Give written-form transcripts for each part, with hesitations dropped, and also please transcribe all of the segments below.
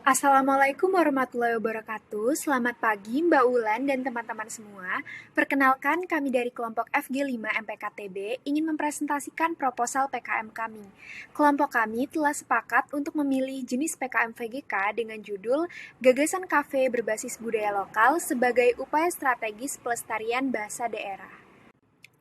Assalamualaikum warahmatullahi wabarakatuh. Selamat pagi Mbak Ulan dan teman-teman semua. Perkenalkan, kami dari kelompok FG5 MPKTB ingin mempresentasikan proposal PKM kami. Kelompok kami telah sepakat untuk memilih jenis PKM VGK dengan judul Gagasan Kafe Berbasis Budaya Lokal sebagai upaya strategis pelestarian bahasa daerah.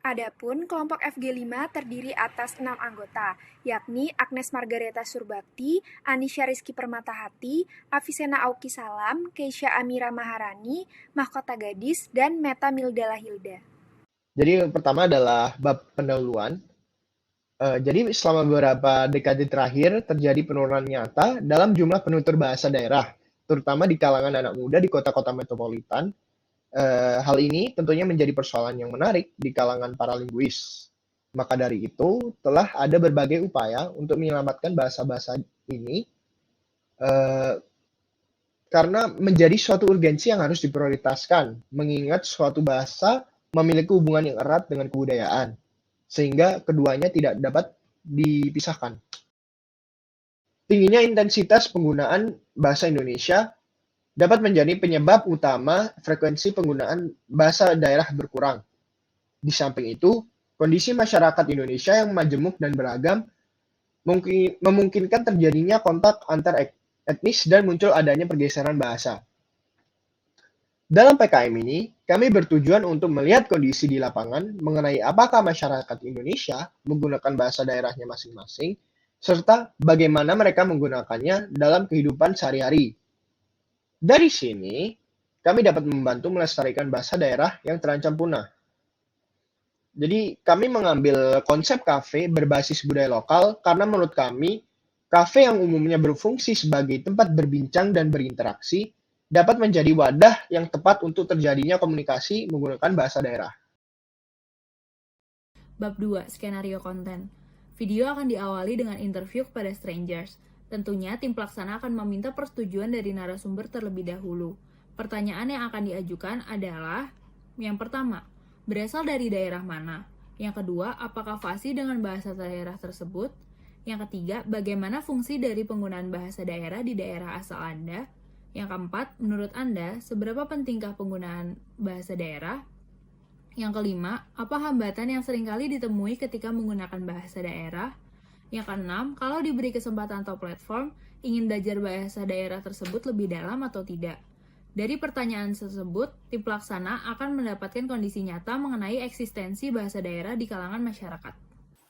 Adapun kelompok FG5 terdiri atas 6 anggota, yakni Agnes Margareta Surbakti, Anisya Rizky Permatahati, Avicenna Auki Salam, Keisha Amira Maharani, Mahkota Gadis, dan Meta Mildala Hilda. Jadi yang pertama adalah bab pendahuluan. Jadi selama beberapa dekade terakhir terjadi penurunan nyata dalam jumlah penutur bahasa daerah, terutama di kalangan anak muda di kota-kota metropolitan. Hal ini tentunya menjadi persoalan yang menarik di kalangan para linguis. Maka dari itu, telah ada berbagai upaya untuk menyelamatkan bahasa-bahasa ini, eh, karena menjadi suatu urgensi yang harus diprioritaskan, mengingat suatu bahasa memiliki hubungan yang erat dengan kebudayaan, sehingga keduanya tidak dapat dipisahkan. Tingginya intensitas penggunaan bahasa Indonesia dapat menjadi penyebab utama frekuensi penggunaan bahasa daerah berkurang. Di samping itu, kondisi masyarakat Indonesia yang majemuk dan beragam memungkinkan terjadinya kontak antar etnis dan muncul adanya pergeseran bahasa. Dalam PKM ini, kami bertujuan untuk melihat kondisi di lapangan mengenai apakah masyarakat Indonesia menggunakan bahasa daerahnya masing-masing, serta bagaimana mereka menggunakannya dalam kehidupan sehari-hari. Dari sini, kami dapat membantu melestarikan bahasa daerah yang terancam punah. Jadi, kami mengambil konsep kafe berbasis budaya lokal karena menurut kami, kafe yang umumnya berfungsi sebagai tempat berbincang dan berinteraksi dapat menjadi wadah yang tepat untuk terjadinya komunikasi menggunakan bahasa daerah. Bab 2. Skenario konten. Video akan diawali dengan interview kepada strangers. Tentunya tim pelaksana akan meminta persetujuan dari narasumber terlebih dahulu. Pertanyaan yang akan diajukan adalah: yang pertama, berasal dari daerah mana? Yang kedua, apakah fasih dengan bahasa daerah tersebut? Yang ketiga, bagaimana fungsi dari penggunaan bahasa daerah di daerah asal Anda? Yang keempat, menurut Anda, seberapa pentingkah penggunaan bahasa daerah? Yang kelima, apa hambatan yang seringkali ditemui ketika menggunakan bahasa daerah? Yang keenam, kalau diberi kesempatan atau platform, ingin belajar bahasa daerah tersebut lebih dalam atau tidak? Dari pertanyaan tersebut, tim pelaksana akan mendapatkan kondisi nyata mengenai eksistensi bahasa daerah di kalangan masyarakat.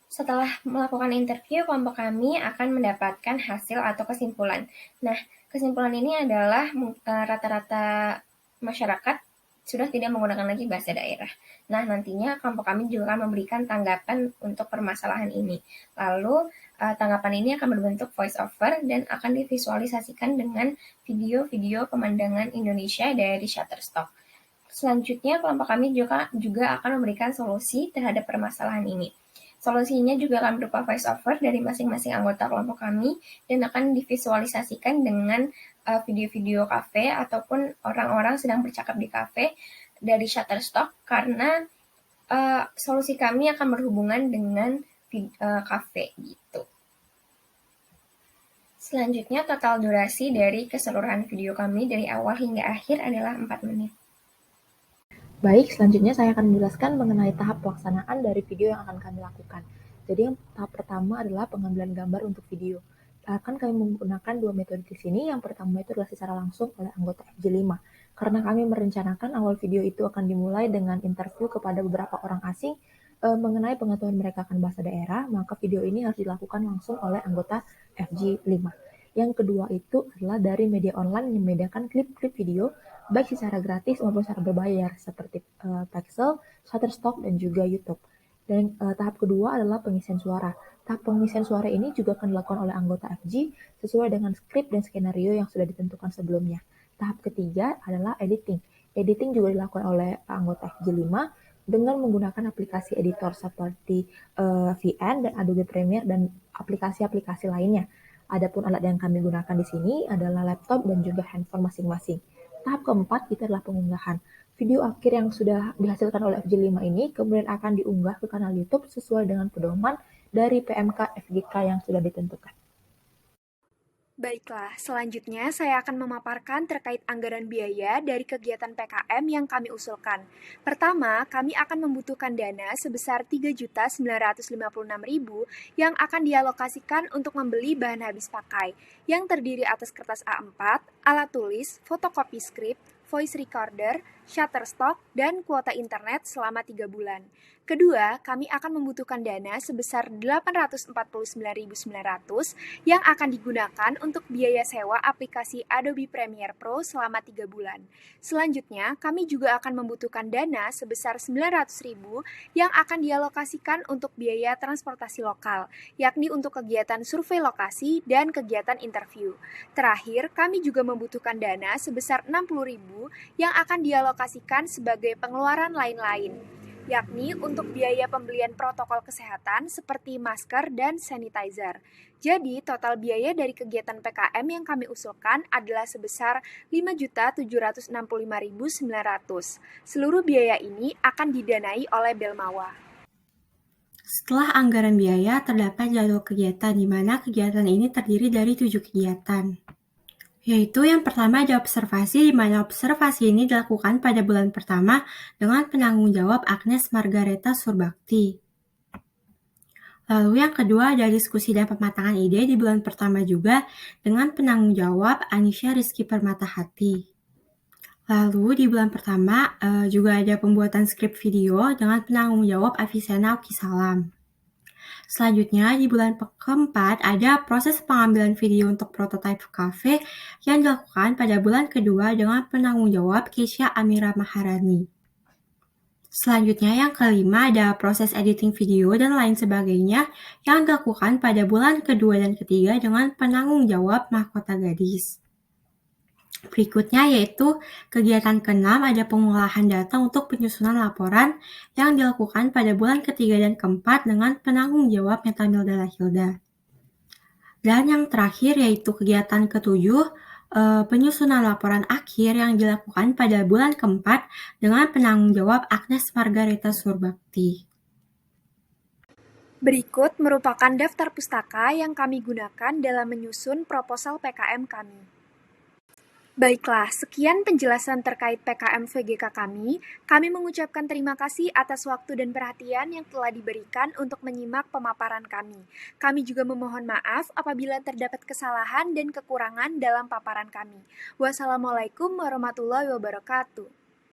Setelah melakukan interview, kelompok kami akan mendapatkan hasil atau kesimpulan. Nah, kesimpulan ini adalah rata-rata masyarakat sudah tidak menggunakan lagi bahasa daerah. Nah, nantinya kelompok kami juga akan memberikan tanggapan untuk permasalahan ini. Lalu, tanggapan ini akan berbentuk voice over dan akan divisualisasikan dengan video-video pemandangan Indonesia dari Shutterstock. Selanjutnya, kelompok kami juga akan memberikan solusi terhadap permasalahan ini. Solusinya juga akan berupa voice over dari masing-masing anggota kelompok kami dan akan divisualisasikan dengan video-video kafe ataupun orang-orang sedang bercakap di kafe dari Shutterstock, karena solusi kami akan berhubungan dengan kafe gitu. Selanjutnya, total durasi dari keseluruhan video kami dari awal hingga akhir adalah 4 menit. Baik, selanjutnya saya akan menjelaskan mengenai tahap pelaksanaan dari video yang akan kami lakukan. Jadi yang tahap pertama adalah pengambilan gambar untuk video. Akan kami menggunakan dua metode di sini. Yang pertama itu adalah secara langsung oleh anggota FG5. Karena kami merencanakan awal video itu akan dimulai dengan interview kepada beberapa orang asing mengenai pengetahuan mereka akan bahasa daerah, maka video ini harus dilakukan langsung oleh anggota FG5. Yang kedua itu adalah dari media online yang menyediakan klip-klip video baik secara gratis maupun secara berbayar seperti Pexel, Shutterstock, dan juga YouTube. Dan tahap kedua adalah pengisian suara. Tahap pengisian suara ini juga akan dilakukan oleh anggota FG sesuai dengan skrip dan skenario yang sudah ditentukan sebelumnya. Tahap ketiga adalah editing. Editing juga dilakukan oleh anggota FG5 dengan menggunakan aplikasi editor seperti VN dan Adobe Premiere dan aplikasi-aplikasi lainnya. Adapun alat yang kami gunakan di sini adalah laptop dan juga handphone masing-masing. Tahap keempat itu adalah pengunggahan. Video akhir yang sudah dihasilkan oleh FG5 ini kemudian akan diunggah ke kanal YouTube sesuai dengan pedoman dari PMK FGK yang sudah ditentukan. Baiklah, selanjutnya saya akan memaparkan terkait anggaran biaya dari kegiatan PKM yang kami usulkan. Pertama, kami akan membutuhkan dana sebesar Rp3.956.000 yang akan dialokasikan untuk membeli bahan habis pakai, yang terdiri atas kertas A4, alat tulis, fotokopi skrip, voice recorder, Shutterstock, dan kuota internet selama 3 bulan. Kedua, kami akan membutuhkan dana sebesar Rp849.900 yang akan digunakan untuk biaya sewa aplikasi Adobe Premiere Pro selama 3 bulan. Selanjutnya, kami juga akan membutuhkan dana sebesar Rp900.000 yang akan dialokasikan untuk biaya transportasi lokal, yakni untuk kegiatan survei lokasi dan kegiatan interview. Terakhir, kami juga membutuhkan dana sebesar Rp60.000 yang akan dialokasikan sebagai pengeluaran lain-lain, yakni untuk biaya pembelian protokol kesehatan seperti masker dan sanitizer. Jadi, total biaya dari kegiatan PKM yang kami usulkan adalah sebesar Rp5.765.900. Seluruh biaya ini akan didanai oleh Belmawa. Setelah anggaran biaya, terdapat jadwal kegiatan di mana kegiatan ini terdiri dari 7 kegiatan. Yaitu yang pertama ada observasi, di mana observasi ini dilakukan pada bulan pertama dengan penanggung jawab Agnes Margareta Surbakti. Lalu yang kedua ada diskusi dan pematangan ide di bulan pertama juga dengan penanggung jawab Anisha Rizky Permatahati. Lalu di bulan pertama juga ada pembuatan skrip video dengan penanggung jawab Avicenna Okisalam. Selanjutnya, di bulan keempat ada proses pengambilan video untuk prototipe cafe yang dilakukan pada bulan kedua dengan penanggung jawab Keisha Amira Maharani. Selanjutnya, yang kelima ada proses editing video dan lain sebagainya yang dilakukan pada bulan kedua dan ketiga dengan penanggung jawab Mahkota Gadis. Berikutnya yaitu kegiatan ke-6 ada pengolahan data untuk penyusunan laporan yang dilakukan pada bulan ketiga dan keempat dengan penanggung jawab Metamilda Lahilda. Dan yang terakhir yaitu kegiatan ke-7 penyusunan laporan akhir yang dilakukan pada bulan keempat dengan penanggung jawab Agnes Margareta Surbakti. Berikut merupakan daftar pustaka yang kami gunakan dalam menyusun proposal PKM kami. Baiklah, sekian penjelasan terkait PKM VGK kami. Kami mengucapkan terima kasih atas waktu dan perhatian yang telah diberikan untuk menyimak pemaparan kami. Kami juga memohon maaf apabila terdapat kesalahan dan kekurangan dalam paparan kami. Wassalamualaikum warahmatullahi wabarakatuh.